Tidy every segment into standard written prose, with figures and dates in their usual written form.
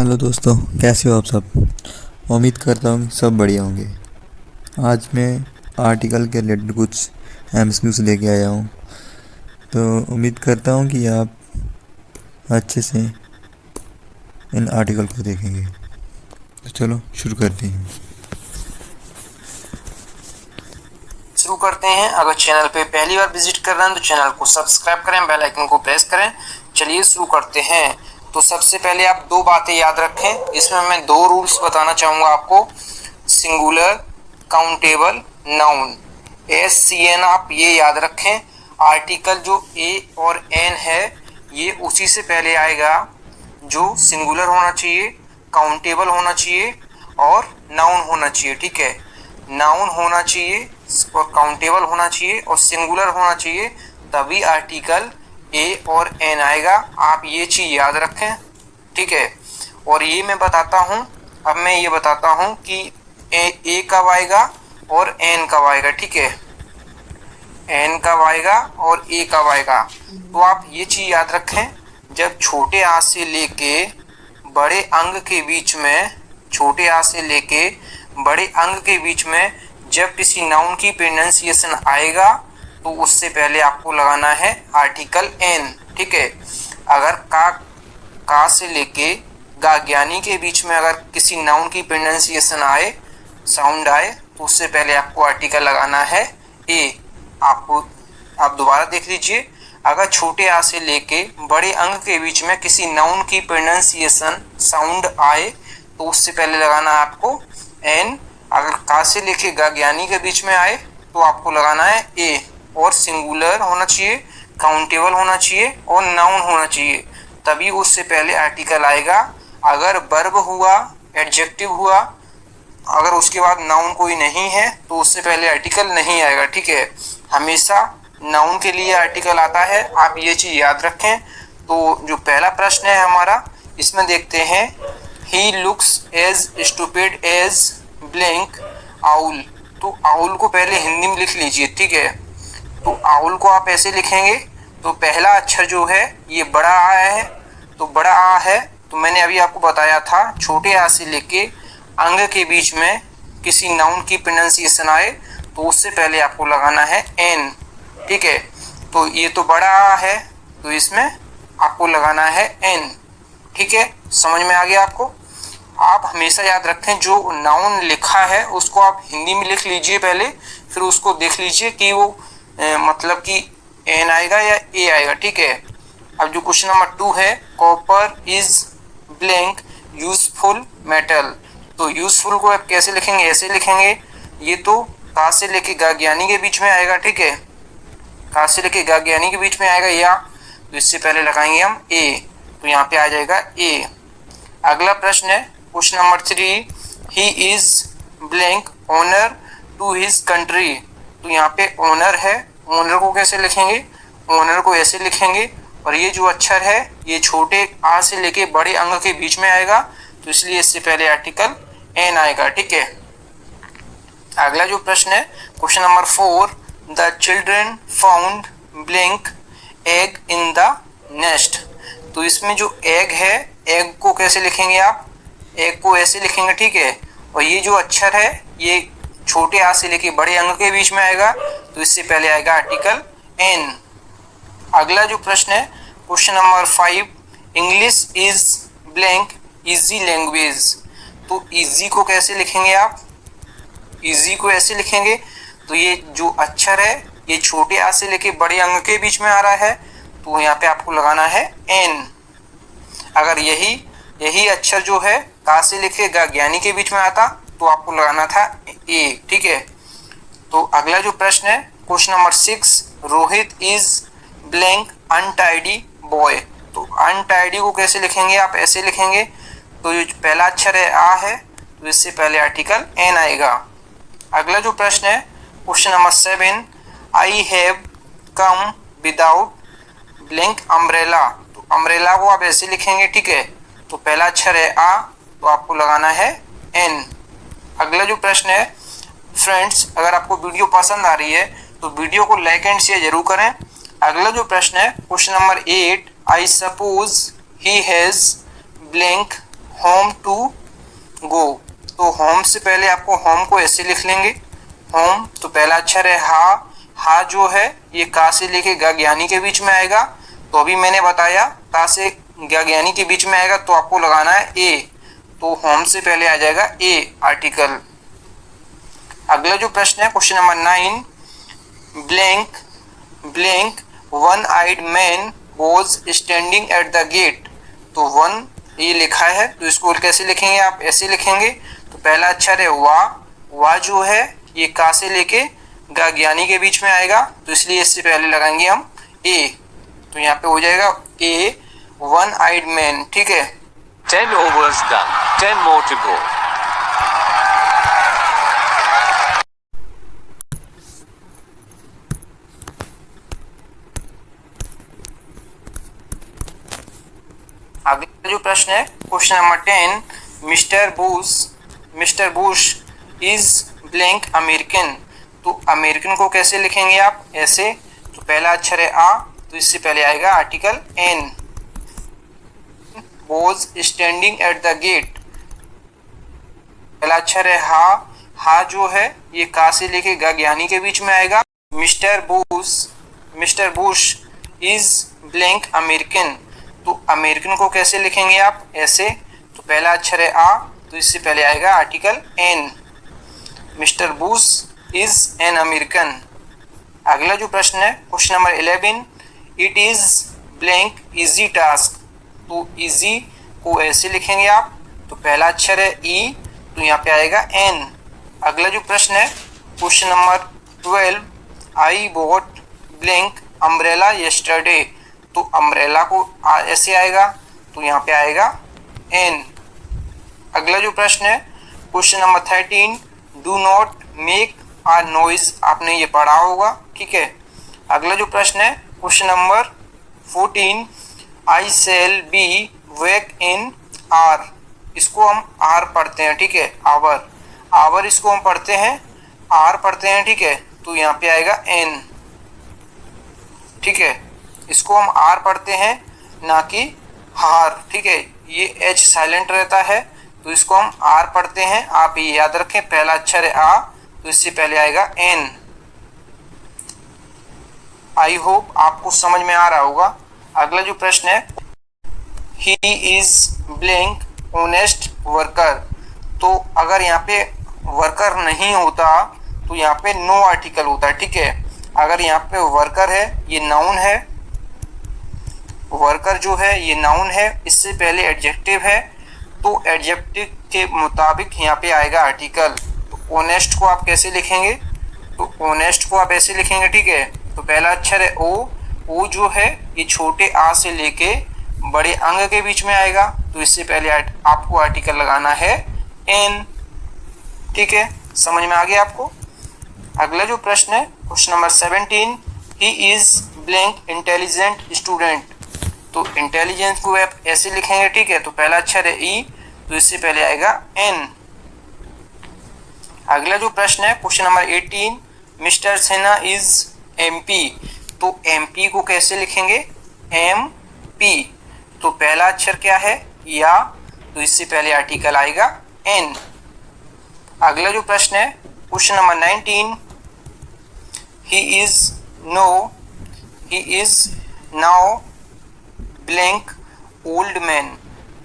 Hello दोस्तों, कैसे हो आप सब। उम्मीद करता हूँ कि सब बढ़िया होंगे। आज मैं आर्टिकल के रिलेटेड कुछ एमसीक्यूज लेके आया हूँ, तो उम्मीद करता हूँ कि आप अच्छे से इन आर्टिकल को देखेंगे। तो चलो शुरू करते हैं। शुरू करते हैं। अगर चैनल पे पहली बार विजिट कर रहे हैं तो चैनल को सब्सक्राइब करें, बेल आइकन को प्रेस करें। चलिए शुरू करते हैं। तो सबसे पहले आप दो बातें याद रखें। इसमें मैं दो रूल्स बताना चाहूँगा आपको। सिंगुलर, काउंटेबल, नाउन, SCN आप ये याद रखें। आर्टिकल जो A और N है ये उसी से पहले आएगा जो सिंगुलर होना चाहिए, काउंटेबल होना चाहिए और नाउन होना चाहिए। ठीक है, नाउन होना चाहिए और काउंटेबल होना चाहिए और सिंगुलर होना चाहिए, तभी आर्टिकल A और N आएगा। आप ये चीज याद रखें। ठीक है, और ये मैं बताता हूँ। अब मैं ये बताता हूँ कि A कब आएगा और N कब आएगा। ठीक है, N कब आएगा और A कब आएगा। तो आप ये चीज याद रखें। जब छोटे आ से लेके बड़े अंग के बीच में, छोटे आ से लेके बड़े अंग के बीच में जब किसी नाउन की प्रोनाउंसिएशन आएगा तो उससे पहले आपको लगाना है आर्टिकल N। ठीक है, अगर का से लेके गा ज्ञानी के बीच में अगर किसी नाउन की प्रोनाउंसिएशन आए, साउंड आए, तो उससे पहले आपको आर्टिकल लगाना है A। आप दोबारा देख लीजिए। अगर छोटे आ से लेके बड़े अंग के बीच में किसी नाउन की प्रोनाउंसिएशन साउंड आए तो उससे पहले लगाना है आपको N। अगर का से लेके गा ज्ञानी के बीच में आए तो आपको लगाना है A। और सिंगुलर होना चाहिए, काउंटेबल होना चाहिए और नाउन होना चाहिए, तभी उससे पहले आर्टिकल आएगा। अगर वर्ब हुआ, एडजेक्टिव हुआ, अगर उसके बाद नाउन कोई नहीं है तो उससे पहले आर्टिकल नहीं आएगा। ठीक है, हमेशा नाउन के लिए आर्टिकल आता है, आप ये चीज याद रखें। तो जो पहला प्रश्न है हमारा, इसमें देखते हैं। He looks as stupid as blank owl. तो आउल को पहले हिंदी में लिख लीजिए। ठीक है, तो आउल को आप ऐसे लिखेंगे। तो पहला अक्षर जो है ये बड़ा आ है, तो बड़ा आ है तो मैंने अभी आपको बताया था छोटे आ से लेके अंग के बीच में किसी नाउन की प्रोनाउंसिएशन आए तो उससे पहले आपको लगाना है N। ठीक है, तो ये तो बड़ा आ है तो इसमें आपको लगाना है N। ठीक है, समझ में आ गया आपको। आप हमेशा याद रखें जो नाउन लिखा है उसको आप हिंदी में लिख लीजिए पहले, फिर उसको देख लीजिए कि वो मतलब कि N आएगा या A आएगा। ठीक है, अब जो क्वेश्चन नंबर 2 है, copper is blank useful metal. तो यूजफुल को आप कैसे लिखेंगे, ऐसे लिखेंगे। ये तो का से लेके गा ज्ञानी के बीच में आएगा। ठीक है, का से लेके गा ज्ञानी के बीच में आएगा या, तो इससे पहले लगाएंगे हम A, तो यहाँ पे आ जाएगा A। अगला प्रश्न है question number 3, he is blank honour to his country. तो यहाँ पे ऑनर है, ऑनर को कैसे लिखेंगे, ऑनर को ऐसे लिखेंगे। और ये जो अक्षर है ये छोटे आ से लेके बड़े अंग के बीच में आएगा, तो इसलिए इससे पहले आर्टिकल N आएगा। ठीक है, अगला जो प्रश्न है question number 4, the children found blank egg in the nest. तो इसमें जो एग है, एग को कैसे लिखेंगे आप, एग को ऐसे लिखेंगे। ठीक है, और ये जो अक्षर है ये छोटे आ से लेके बड़े अंग के बीच में आएगा, तो इससे पहले आएगा आर्टिकल N। अगला जो प्रश्न है question number 5, English is blank easy language. तो इजी को कैसे लिखेंगे आप, इजी को ऐसे लिखेंगे। तो ये जो अक्षर है ये छोटे आ से लेके बड़े अंग के बीच में आ रहा है, तो यहाँ पे आपको लगाना है N। अगर यही अक्षर जो है का से लेके गा ज्ञानी के बीच में आता तो आपको लगाना था A। ठीक है, तो अगला जो प्रश्न है question number 6, Rohit is blank untidy boy. तो अनटाइडी को कैसे लिखेंगे आप, ऐसे लिखेंगे। तो ये पहला अक्षर है आ है, तो इससे पहले आर्टिकल N आएगा। अगला जो प्रश्न है question number 7, I have come without blank umbrella. तो अम्ब्रेला को आप ऐसे लिखेंगे। ठीक है, तो पहला अक्षर है आ, तो आपको लगाना है N। अगला जो प्रश्न है फ्रेंड्स, अगर आपको वीडियो पसंद आ रही है तो वीडियो को लाइक एंड शेयर जरूर करें। अगला जो प्रश्न है question number 8, I suppose he has blank home to go. तो होम से पहले आपको होम को ऐसे लिख लेंगे, होम। तो पहला अक्षर है हा, हा जो है ये का से लेके ग ज्ञानी के बीच में आएगा। तो अभी मैंने बताया का से ग ज्ञानी के बीच में आएगा तो आपको लगाना है ए। तो होम से पहले आ जाएगा ए आर्टिकल। अगला जो प्रश्न है question number 9, blank blank one eyed man was standing at the gate. तो वन ये लिखा है तो इसको कैसे लिखेंगे, आप ऐसे लिखेंगे। तो पहला अक्षर है वा जो है ये का से लेके ग ज्ञानी के बीच में आएगा तो इसलिए इससे पहले लगाएंगे हम ए। तो यहाँ पे हो जाएगा ए वन आइड मैन। ठीक है, 10 overs done. 10 more to go. अगला जो प्रश्न है question number 10, mister Bush is blank American. तो अमेरिकन को कैसे लिखेंगे आप, ऐसे। तो पहला अक्षर है आ तो इससे पहले आएगा article an. Was standing at the gate, पहला अक्षर है हा जो है ये का से लेके ग ज्ञानी के बीच में आएगा। Mister Bush is blank American. तो अमेरिकन को कैसे लिखेंगे आप, ऐसे। तो पहला अक्षर है आ तो इससे पहले आएगा article N. Mister Bush is an American. अगला जो प्रश्न है question number 11, it is blank easy task. तो इजी को ऐसे लिखेंगे आप। तो पहला अक्षर है ई तो यहाँ पे आएगा एन। अगला जो प्रश्न है question number 12, I bought blank umbrella yesterday. तो अम्ब्रेला को ऐसे आएगा तो यहाँ पे आएगा एन। अगला जो प्रश्न है question number 13, do not make a noise. आपने ये पढ़ा होगा, ठीक है। अगला जो प्रश्न है question number 14, I shall be wake in hour. इसको हम आर पढ़ते हैं, ठीक है, आवर इसको हम पढ़ते हैं आर पढ़ते हैं, ठीक है। तो यहाँ पे आएगा एन, ठीक है। इसको हम आर पढ़ते हैं ना कि हार, ठीक है। ये एच साइलेंट रहता है तो इसको हम आर पढ़ते हैं। आप ये याद रखें, पहला अक्षर है आ तो इससे पहले आएगा एन। आई होप आपको समझ में आ रहा होगा। अगला जो प्रश्न है, ही इज ब्लैंक ऑनेस्ट वर्कर। तो अगर यहाँ पे वर्कर नहीं होता तो यहाँ पे नो आर्टिकल होता है, ठीक है। अगर यहाँ पे वर्कर है, ये नाउन है, वर्कर जो है ये नाउन है, इससे पहले एडजेक्टिव है तो एडजेक्टिव के मुताबिक यहाँ पे आएगा आर्टिकल। तो ऑनेस्ट को आप कैसे लिखेंगे, तो ऑनेस्ट को आप ऐसे लिखेंगे, ठीक है। तो पहला अक्षर है ओ जो है ये छोटे आ से लेके बड़े अंग के बीच में आएगा तो इससे पहले आपको आर्टिकल लगाना है एन, ठीक है। समझ में आ गया आपको। अगला जो प्रश्न है question number 17, he is blank intelligent student. तो इंटेलिजेंस को आप ऐसे लिखेंगे, ठीक है। तो पहला अक्षर है ई तो इससे पहले आएगा एन। अगला जो प्रश्न है question number 18, mister Sinha is MP. तो एमपी को कैसे लिखेंगे, एम पी। तो पहला अक्षर क्या है, या, तो इससे पहले आर्टिकल आएगा एन। अगला जो प्रश्न है question number 19, he is now blank old man.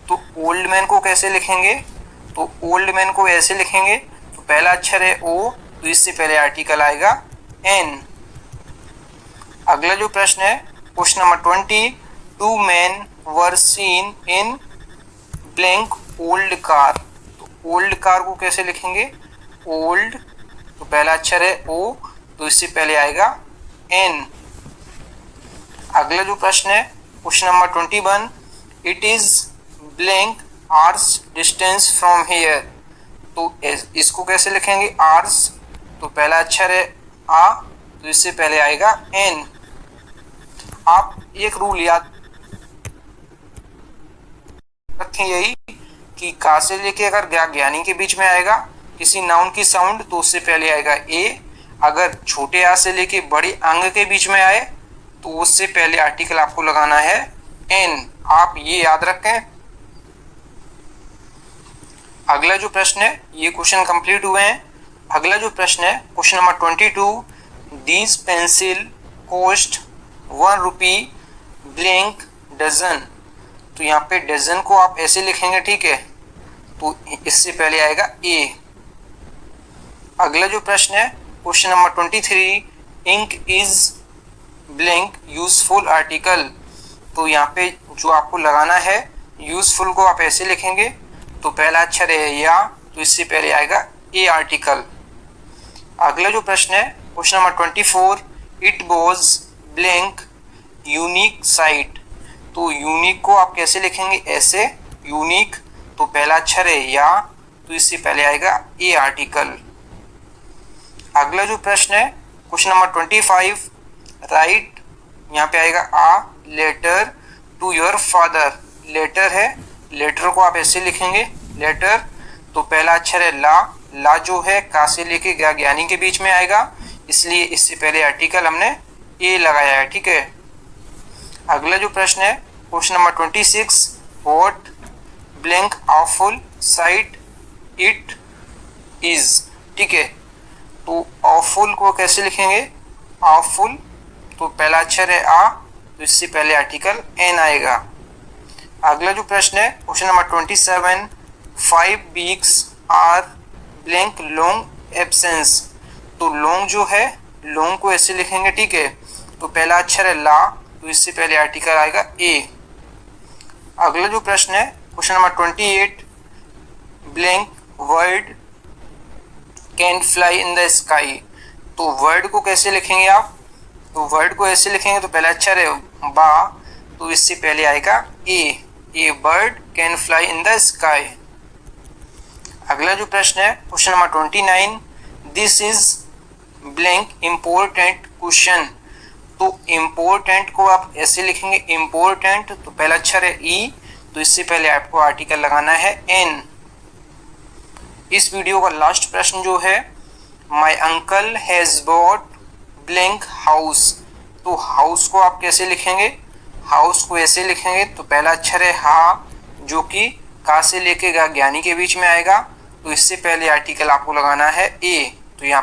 तो ओल्ड मैन को कैसे लिखेंगे, तो ओल्ड मैन को ऐसे लिखेंगे। तो पहला अक्षर है ओ तो इससे पहले आर्टिकल आएगा एन। अगला जो प्रश्न है question number 20, two men were seen in blank old car. तो ओल्ड कार को कैसे लिखेंगे, ओल्ड तो पहला अक्षर है ओ तो इससे पहले आएगा एन। अगला जो प्रश्न है question number 21, it is blank hours distance from here. तो इसको कैसे लिखेंगे, आवर्स तो पहला अक्षर है आ तो इससे पहले आएगा एन। आप एक रूल याद रखें यही कि का से लेके अगर ज्ञानी के बीच में आएगा किसी नाउन की साउंड तो उससे पहले आएगा ए। अगर छोटे आ से लेके बड़े अंग के बीच में आए तो उससे पहले आर्टिकल आपको लगाना है एन। आप ये याद रखें। अगला जो प्रश्न है, ये क्वेश्चन कंप्लीट हुए हैं। अगला जो प्रश्न है question number 22, these pencil cost 1 rupee blank dozen. तो यहाँ पे डजन को आप ऐसे लिखेंगे, ठीक है, तो इससे पहले आएगा ए। अगला जो प्रश्न है question number 23, ink is blank useful article. तो यहाँ पे जो आपको लगाना है यूजफुल को आप ऐसे लिखेंगे, तो पहला अक्षर है या, तो इससे पहले आएगा ए आर्टिकल। अगला जो प्रश्न है question number 24, it was blank unique site. तो यूनिक को आप कैसे लिखेंगे, ऐसे यूनिक, तो पहला अक्षर है या, तो इससे पहले आएगा ए आर्टिकल। अगला जो प्रश्न है क्वेश्चन नंबर 25, राइट, यहाँ पे आएगा a letter to your father. Letter है, लेटर को आप ऐसे लिखेंगे, लेटर, तो पहला अक्षर है ला, ला जो है का से लेके ज्ञानी के बीच में आएगा, इसलिए इससे पहले आर्टिकल हमने ए लगाया है, ठीक है। अगला जो प्रश्न है question number 26, what blank awful site it is. ठीक है, तो ऑफुल को कैसे लिखेंगे, ऑफुल, तो पहला अक्षर है आ, तो इससे पहले आर्टिकल एन आएगा। अगला जो प्रश्न है question number 27, 5 weeks are blank long absence. तो लॉन्ग जो है, लॉन्ग को ऐसे लिखेंगे, ठीक है, तो पहला अक्षर है ला, तो इससे पहले आर्टिकल आएगा ए। अगला जो प्रश्न है question number 28, blank word can fly in the sky. तो वर्ड को कैसे लिखेंगे आप, तो वर्ड को ऐसे लिखेंगे, तो पहला अक्षर है बा, तो इससे पहले आएगा a bird can fly in the sky. अगला जो प्रश्न है question number 29, this is blank important question. तो इम्पोर्टेंट को आप ऐसे लिखेंगे, इम्पोर्टेंट, तो पहला अक्षर है ई, तो इससे पहले आपको आर्टिकल लगाना है एन। इस वीडियो का लास्ट प्रश्न जो है, my uncle has bot blank house. तो हाउस को आप कैसे लिखेंगे, हाउस को ऐसे लिखेंगे, तो पहला अक्षर है हा, जो कि का से लेके ज्ञानी के बीच में आएगा, तो इससे पहले आर्टिकल आपको लगाना है ए। तो यहाँ